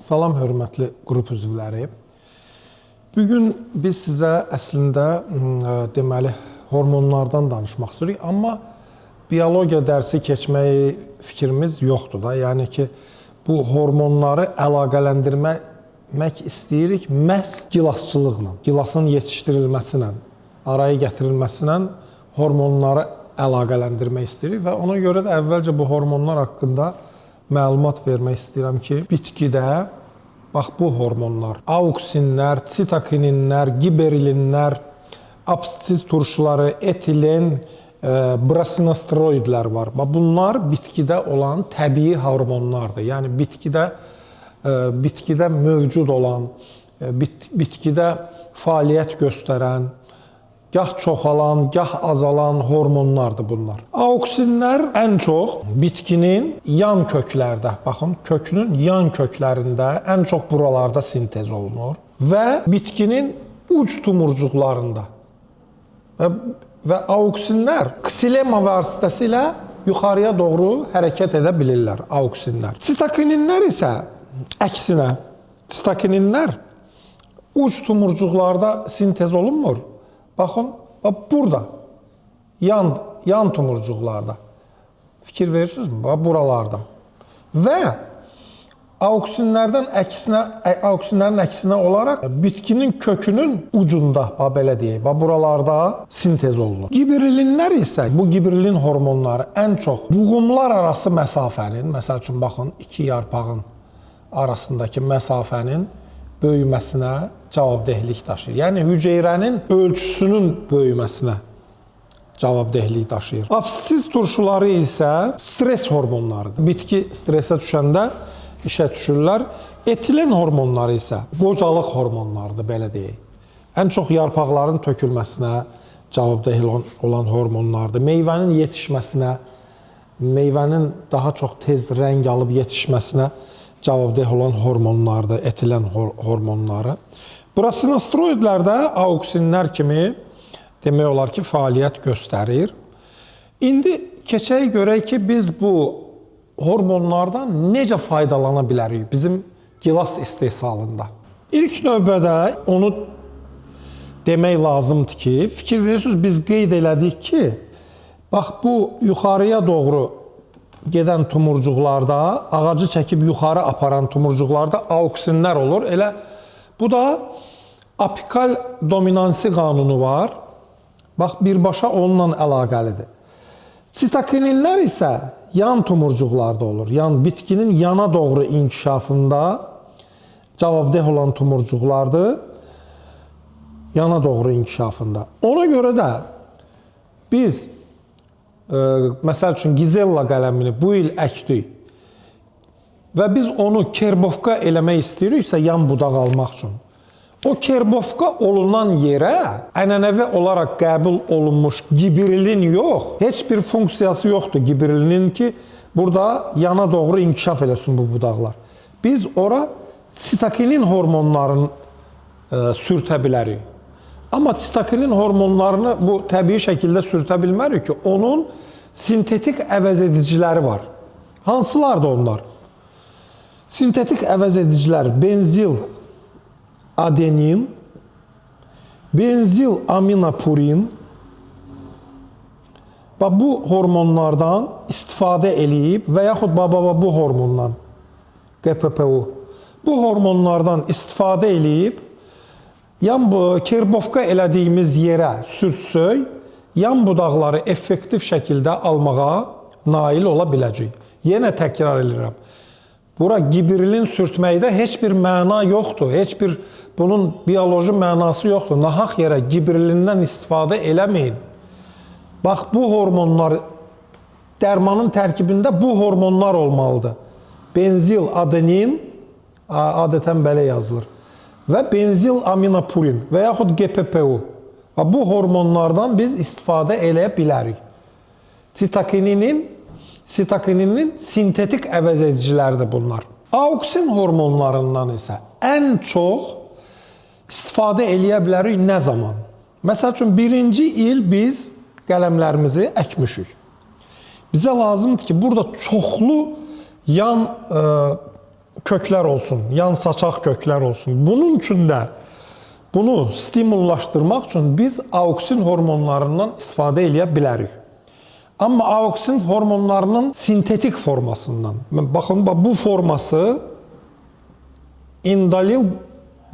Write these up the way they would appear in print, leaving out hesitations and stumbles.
Salam hörmətli qrup üzvləri. Bugün biz sizə əslində deməli hormonlardan danışmaq istəyirik, amma biologiya dərsi keçməyi fikrimiz yoxdur da. Yəni ki, bu hormonları əlaqələndirmək istəyirik məhz gilasçılıqla, gilasın yetişdirilməsinə, araya gətirilməsinə hormonları əlaqələndirmək istəyirik və ona görə də əvvəlcə bu hormonlar haqqında məlumat vermək istəyirəm ki, bitkidə bax bu hormonlar, auksinlər, sitokininlər, giberilinlər, absisiz turşuları, etilen, brasinosteroidlər var. Bunlar bitkidə olan təbii hormonlardır. Yəni bitkidə mövcud olan, bitkidə fəaliyyət göstərən, gah çoxalan, gah azalan hormonlardır bunlar. Auksinlər ən çox bitkinin yan köklərdə, baxın, kökünün yan köklərində, ən çox buralarda sintez olunur və bitkinin uc tumurcuqlarında. Və auksinlər ksilema vasitəsilə yuxarıya doğru hərəkət edə bilirlər auksinlər. Sitokininlər isə əksinə, sitokininlər uc tumurcuqlarda sintez olunmur. Baxın, burada, yan tumurcuqlarda. Fikir verirsinizmi? Buralarda. Və auksinlərin əksinə olaraq bitkinin kökünün ucunda, belə deyək, buralarda sintez olunur. Giberilinlər isə, bu giberilin hormonları ən çox buğumlar arası məsafənin, məsəl üçün, baxın, iki yarpağın arasındakı məsafənin böyüməsinə cavabdehlik daşıyır. Yəni, hüceyrənin ölçüsünün böyüməsinə cavabdehlik daşıyır. Absisiz turşuları isə stres hormonlarıdır. Bitki stresə düşəndə işə düşürlər. Etilen hormonları isə qocalıq hormonlarıdır, belə deyək. Ən çox yarpaqların tökülməsinə cavabdeh olan hormonlardır. Meyvənin yetişməsinə, meyvənin daha çox tez rəng alıb yetişməsinə cavabdeh olan hormonlardır, etilen hormonları. Brasinosteroidlər də auksinlər kimi demək olar ki, fəaliyyət göstərir. İndi keçək görək ki, biz bu hormonlardan necə faydalana bilərik bizim gilas istehsalında. İlk növbədə onu demək lazımdır ki, fikir verirsiniz, biz qeyd elədik ki, bax bu yuxarıya doğru gedən tumurcuqlarda, ağacı çəkib yuxarı aparan tumurcuqlarda auksinlər olur. Elə bu da apikal dominansi qanunu var. Bax, birbaşa onunla əlaqəlidir. Sitokininlər isə yan tumurcuqlarda olur. Yəni, bitkinin yana doğru inkişafında cavabdeh olan tumurcuqlardır. Yana doğru inkişafında. Ona görə də biz məsəl üçün Gizella qələmini bu il əkdik və biz onu kerbovka eləmək istəyiriksə yan budaq almaq üçün. O kerbovka olunan yerə ənənəvi olaraq qəbul olunmuş giberilin yox, heç bir funksiyası yoxdur giberilinin ki, burada yana doğru inkişaf eləsin bu budaqlar. Biz ora sitokinin hormonlarını sürtə bilərik. Amma sitokinin hormonlarını bu təbii şəkildə sürtə bilmərik ki, onun sintetik əvəzediciləri var. Hansılardır onlar? Sintetik əvəzedicilər benzil adenin, benzil aminopurin. Bu hormonlardan istifadə eləyib və yaxud bu hormondan, GPPU, bu hormonlardan istifadə eləyib, yan kerbovka elədiyimiz yerə sürtsək, yan budaqları effektiv şəkildə almağa nail ola biləcək. Yenə təkrar edirəm. Bura giberilin sürtməkdə heç bir məna yoxdur. Heç bir bunun bioloji mənası yoxdur. Nahaq yerə giberilindən istifadə eləməyin. Bax, bu hormonlar, dərmanın tərkibində bu hormonlar olmalıdır. Benzil adenin, adətən belə yazılır. Və benzil aminopurin və yaxud GPPU. Bu hormonlardan biz istifadə eləyə bilərik. Sitokininin sintetik əvəzediciləridir bunlar. Auksin hormonlarından isə ən çox istifadə eləyə bilərik nə zaman? Məsəl üçün, birinci il biz qələmlərimizi əkmişik. Bizə lazımdır ki, burada çoxlu yan köklər olsun, yan saçaq köklər olsun. Bunun üçün də bunu stimullaşdırmaq üçün biz auksin hormonlarından istifadə edə bilərik. Amma auksin hormonlarının sintetik formasından. Baxın, bu forması indolil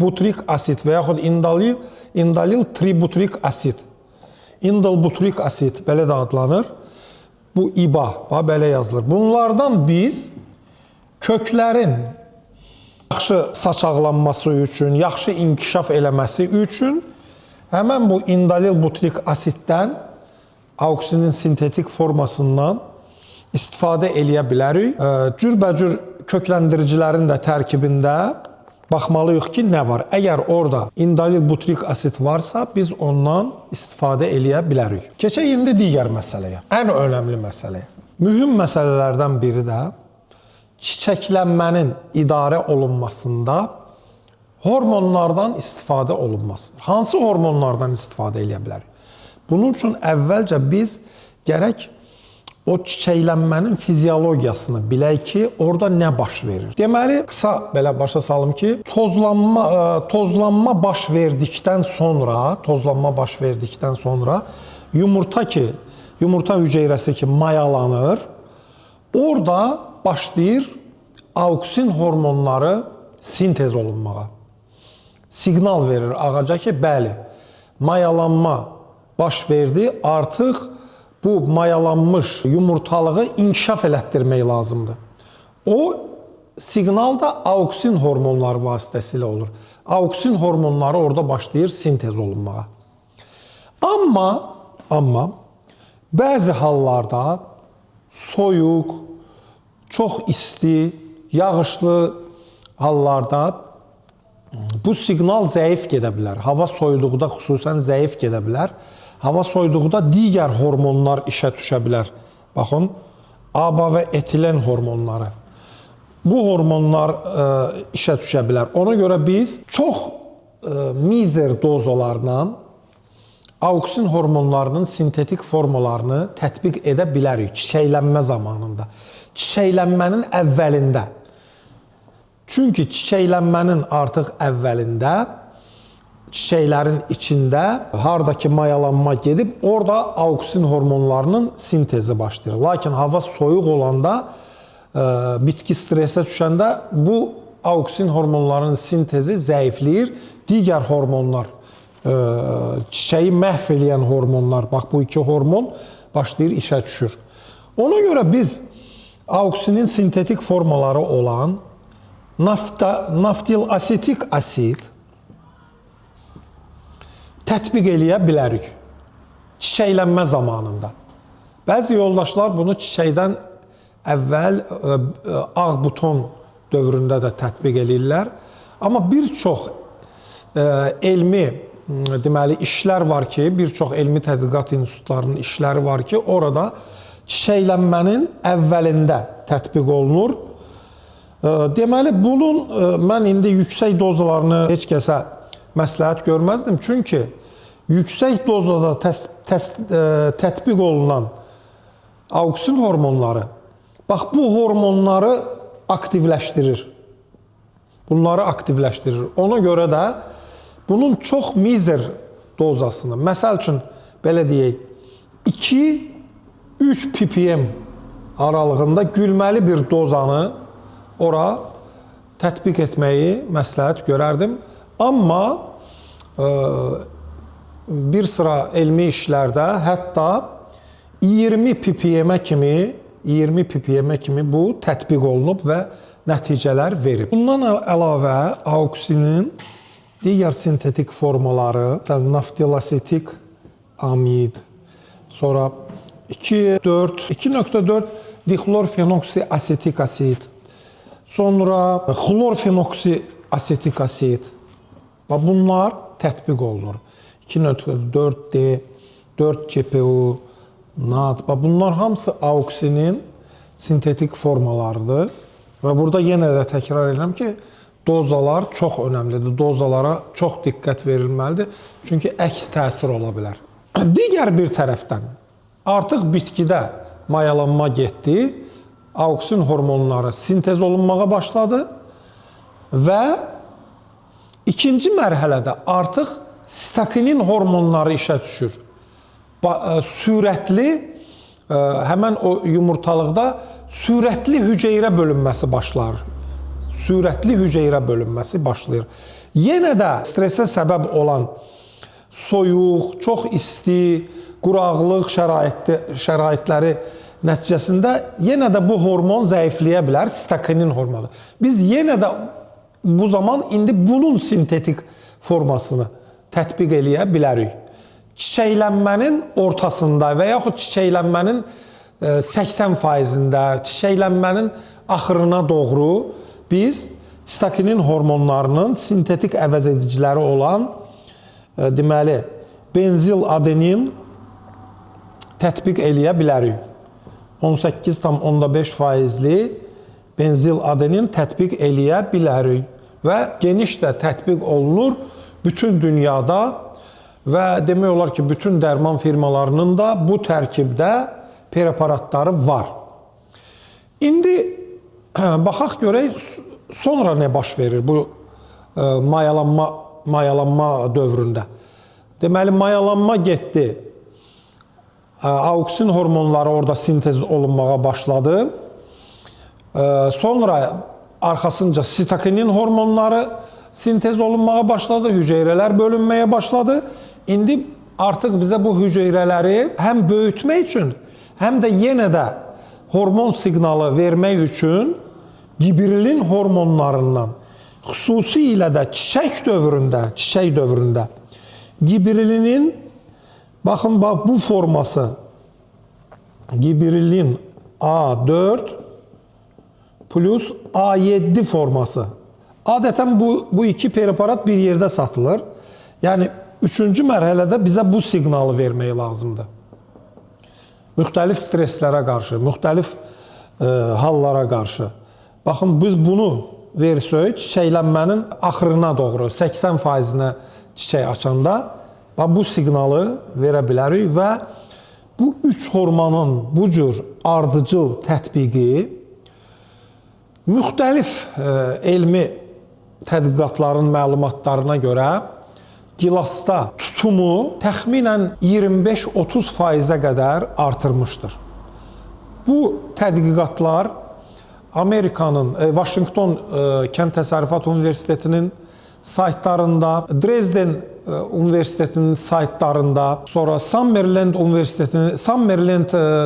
butrik asid və yaxud indolil tributrik asid. Indol butrik asid belə də adlanır. Bu İBA, belə yazılır. Bunlardan biz köklərin yaxşı saçaqlanması üçün, yaxşı inkişaf eləməsi üçün həmən bu indolil butrik asiddən, auksinin sintetik formasından istifadə eləyə bilərik. Cürbəcür kökləndiricilərin də tərkibində baxmalıyıq ki, nə var? Əgər orada indolil butrik asid varsa, biz ondan istifadə eləyə bilərik. Keçək indi digər məsələyə, ən önəmli məsələyə. Mühüm məsələlərdən biri də çiçəklənmənin idarə olunmasında hormonlardan istifadə olunmasıdır. Hansı hormonlardan istifadə eləyə bilərik? Bunun üçün əvvəlcə biz gərək o çiçəklənmənin fiziologiyasını bilək ki, orada nə baş verir. Deməli, qısa belə başa salım ki, tozlanma baş verdikdən sonra yumurta hüceyrəsi ki mayalanır, orada başlayır auksin hormonları sintez olunmağa. Siqnal verir ağaca ki, bəli, mayalanma baş verdi, artıq bu mayalanmış yumurtalığı inkişaf elətdirmək lazımdır. O siqnal da auksin hormonları vasitəsilə olur. Auksin hormonları orada başlayır sintez olunmağa. Amma bəzi hallarda soyuq, çox isti, yağışlı hallarda bu siqnal zəif gedə bilər. Hava soyuduqda xüsusən zəif gedə bilər. Hava soyuduqda digər hormonlar işə düşə bilər. Baxın, ABA və etilen hormonları. Bu hormonlar işə düşə bilər. Ona görə biz çox mizer dozalarla auksin hormonlarının sintetik formalarını tətbiq edə bilərik çiçəklənmə zamanında. Çiçəklənmənin əvvəlində. Çünki çiçəklənmənin artıq əvvəlində çiçəklərin içində hardakı mayalanma gedib, orada auksin hormonlarının sintezi başlayır. Lakin hava soyuq olanda, bitki stresə düşəndə bu auksin hormonlarının sintezi zəifləyir. Digər hormonlar, çiçəyi məhv eləyən hormonlar, bax bu iki hormon başlayır işə düşür. Ona görə biz auksinin sintetik formaları olan naftilasetik asid tətbiq eləyə bilərik çiçəklənmə zamanında. Bəzi yoldaşlar bunu çiçəkdən əvvəl ağ buton dövründə də tətbiq eləyirlər. Amma bir çox elmi deməli işlər var ki, bir çox elmi tədqiqat institutlarının işləri var ki, orada çiçəklənmənin əvvəlində tətbiq olunur. Deməli, bunun mən indi yüksək dozalarını heç kəsə məsləhət görməzdim. Çünki yüksək dozada tətbiq olunan auksin hormonları, bax bu hormonları aktivləşdirir. Bunları aktivləşdirir. Ona görə də bunun çox mizer dozasını, məsəl üçün, belə deyək, 2-3 ppm aralığında gülməli bir dozanı ora tətbiq etməyi məsləhət görərdim. Amma bir sıra elmi işlərdə hətta 20 ppm-ə kimi bu tətbiq olunub və nəticələr verib. Bundan əlavə auksinin digər sintetik formaları, naftilasetik amid, sonra 2.4 dixlorfenoksiasetik asid, sonra xlorfenoksiasetik asid. Bunlar tətbiq olunur. 2.4D, 4-GPU, NAD. Bunlar hamısı auksinin sintetik formalarıdır. Və burada yenə də təkrar edirəm ki, dozalar çox önəmlidir. Dozalara çox diqqət verilməlidir. Çünki əks təsir ola bilər. Digər bir tərəfdən artıq bitkidə mayalanma getdi. Auksin hormonları sintez olunmağa başladı. və ikinci mərhələdə artıq sitokinin hormonları işə düşür. Sürətli, həmən o yumurtalıqda sürətli hüceyrə bölünməsi başlar. Sürətli hüceyrə bölünməsi başlayır. Yenə də stresə səbəb olan soyuq, çox isti, quraqlıq şəraitləri nəticəsində yenə də bu hormon zəifləyə bilər, sitokinin hormonu. Biz yenə də bu zaman indi bunun sintetik formasını tətbiq eləyə bilərik. Çiçəklənmənin ortasında və yaxud çiçəklənmənin 80%-də, çiçəklənmənin axırına doğru biz sitokinin hormonlarının sintetik əvəzediciləri olan deməli, benzil adenin tətbiq eləyə bilərik. 18,5%-li benzil adenin tətbiq eləyə bilərik və geniş də tətbiq olunur bütün dünyada və demək olar ki, bütün dərman firmalarının da bu tərkibdə preparatları var. İndi baxaq görək, sonra nə baş verir bu mayalanma dövründə. Deməli, mayalanma getdi. Auksin hormonları orada sintez olunmağa başladı. Sonra arxasınca sitokinin hormonları sintez olunmağa başladı, hüceyrələr bölünməyə başladı. İndi artıq bizə bu hüceyrələri həm böyütmək üçün, həm də yenə də hormon siqnalı vermək üçün gibrilin hormonlarından, xüsusilə də çiçək dövründə gibrilinin, baxın, bu forması, gibrilin A4 plus A7 forması. Adətən bu iki preparat bir yerdə satılır. Yəni, üçüncü mərhələdə bizə bu siqnalı vermək lazımdır. Müxtəlif streslərə qarşı, müxtəlif hallara qarşı. Baxın, biz bunu versək, çiçəklənmənin axırına doğru, 80%-nə çiçək açanda bu siqnalı verə bilərik və bu üç hormonun bu cür ardıcıl tətbiqi müxtəlif elmi tədqiqatların məlumatlarına görə gilasda tutumu təxminən 25-30%-ə qədər artırmışdır. Bu tədqiqatlar Amerikanın, Washington Kənd Təsərrüfat Universitetinin saytlarında, Dresden Universitetinin saytlarında, sonra Summerland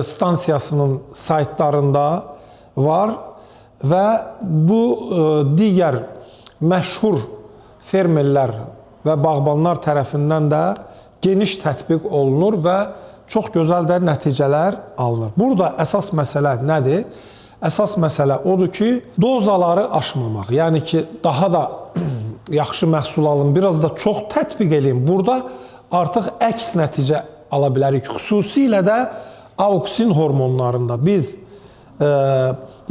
stansiyasının saytlarında var və bu digər məşhur fermerlər və bağbanlar tərəfindən də geniş tətbiq olunur və çox gözəl də nəticələr alınır. Burada əsas məsələ nədir? Əsas məsələ odur ki, dozaları aşmamaq. Yəni ki, daha da yaxşı məhsul alın, biraz da çox tətbiq edin. Burada artıq əks nəticə ala bilərik. Xüsusilə də auksin hormonlarında biz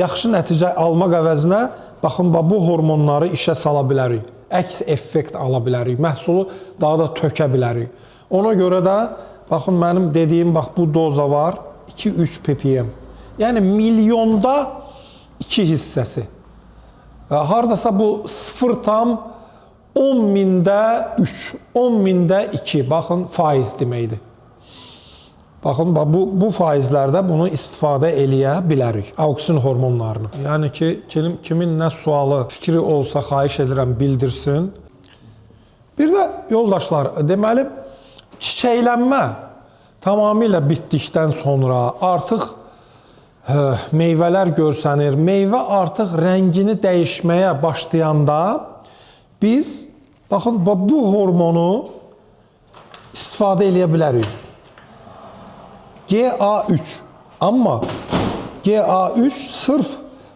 yaxşı nəticə almaq əvəzinə, baxın, bu hormonları işə sala bilərik. Əks effekt ala bilərik. Məhsulu daha da tökə bilərik. Ona görə də, baxın, mənim dediyim, bu doza var, 2-3 ppm. Yəni, milyonda 2 hissəsi. Haradasa bu 0,10 3, 10 2, baxın, faiz deməkdir. Baxın, bu faizlərdə bunu istifadə eləyə bilərik, auksin hormonlarını. Yəni ki, kimin nə sualı, fikri olsa xahiş edirəm bildirsin. Bir də yoldaşlar, deməli, çiçəklənmə tamamilə bitdikdən sonra artıq meyvələr görsənir. Meyvə artıq rəngini dəyişməyə başlayanda biz, baxın, bu hormonu istifadə eləyə bilərik. GA3. Amma GA3 sırf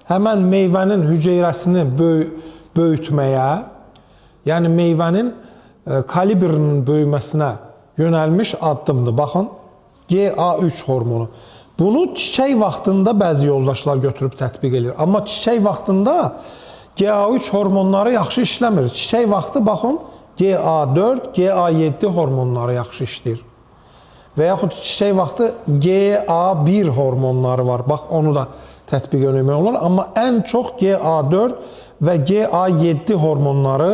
həmən meyvənin hüceyrəsini böyütməyə, yəni meyvənin kalibrinin böyüməsinə yönəlmiş addımdır. Baxın, GA3 hormonu. Bunu çiçək vaxtında bəzi yoldaşlar götürüb tətbiq edir. Amma çiçək vaxtında GA3 hormonları yaxşı işləmir. Çiçək vaxtı, baxın, GA4, GA7 hormonları yaxşı işləyir. Və yaxud çiçək vaxtı GA1 hormonları var. Bax, onu da tətbiq eləmək olur. Amma ən çox GA4 və GA7 hormonları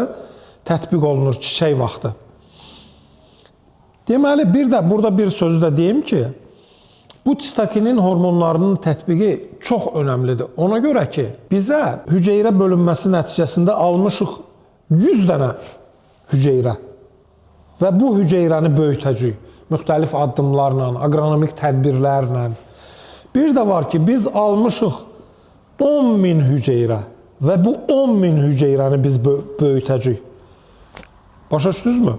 tətbiq olunur çiçək vaxtı. Deməli, bir də burada bir sözü də deyim ki, bu sitokinin hormonlarının tətbiqi çox önəmlidir. Ona görə ki, bizə hüceyrə bölünməsi nəticəsində almışıq 100 dənə hüceyrə və bu hüceyrəni böyütəcəyik müxtəlif addımlarla, aqronomik tədbirlərlə. Bir də var ki, biz almışıq 10.000 hüceyrə və bu 10.000 hüceyrəni biz böyütəcəyik. Başa düşdünüzmü?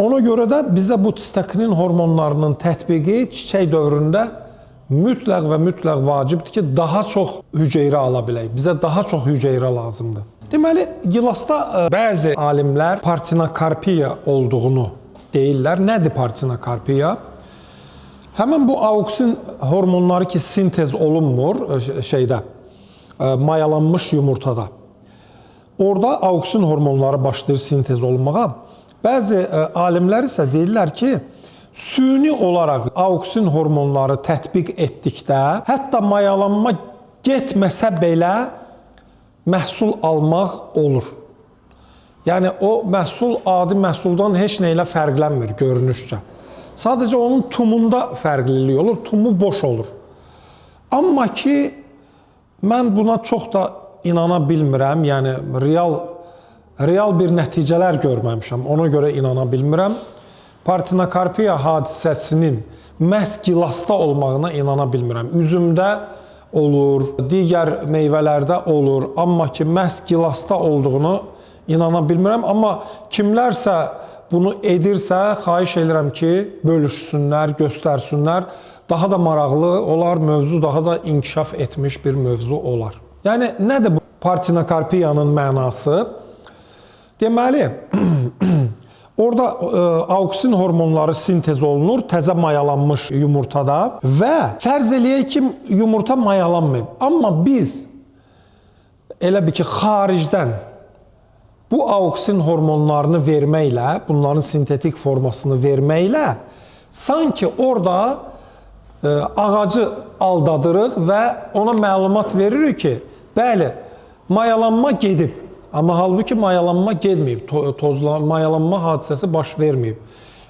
Ona görə də bizə bu sitokinin hormonlarının tətbiqi çiçək dövründə mütləq və mütləq vacibdir ki, daha çox hüceyrə ala bilək. Bizə daha çox hüceyrə lazımdır. Deməli, gilasda bəzi alimlər partenokarpiya olduğunu deyirlər. Nədir partenokarpiya? Həmin bu auksin hormonları ki, sintez olunmur mayalanmış yumurtada. Orada auksin hormonları başlayır sintez olunmağa. Bəzi alimlər isə deyirlər ki, süni olaraq auksin hormonları tətbiq etdikdə, hətta mayalanma getməsə belə məhsul almaq olur. Yəni, o məhsul adi məhsuldan heç nə ilə fərqlənmir görünüşcə. Sadəcə onun tumunda fərqlilik olur, tumu boş olur. Amma ki, mən buna çox da inana bilmirəm, yəni real bir nəticələr görməmişəm, ona görə inana bilmirəm. Partenokarpiya hadisəsinin məhz gilasda olmağına inana bilmirəm. Üzümdə olur, digər meyvələrdə olur, amma ki, məhz gilasda olduğunu inana bilmirəm. Amma kimlərsə bunu edirsə, xahiş edirəm ki, bölüşsünlər, göstərsinlər. Daha da maraqlı olar, mövzu daha da inkişaf etmiş bir mövzu olar. Yəni, nədir bu partenokarpiyanın mənası? Deməli, orada auksin hormonları sintez olunur təzə mayalanmış yumurtada və fərz eləyək ki, yumurta mayalanmayıb. Amma biz elə bir ki, xaricdən bu auksin hormonlarını verməklə, bunların sintetik formasını verməklə sanki orada ağacı aldadırıq və ona məlumat veririk ki, bəli, mayalanma gedib. Amma halbuki mayalanma getməyib, mayalanma hadisəsi baş verməyib.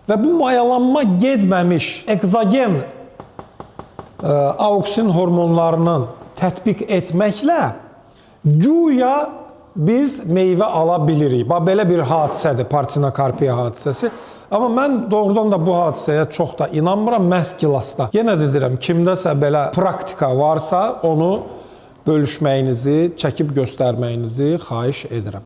Və bu mayalanma getməmiş ekzogen auksin hormonlarının tətbiq etməklə güya biz meyvə ala bilirik. Belə bir hadisədir, partenokarpiya hadisəsi. Amma mən doğrudan da bu hadisəyə çox da inanmıram, məhz gilasda. Yenə də deyirəm, kimdəsə belə praktika varsa onu bölüşməyinizi, çəkib göstərməyinizi xahiş edirəm.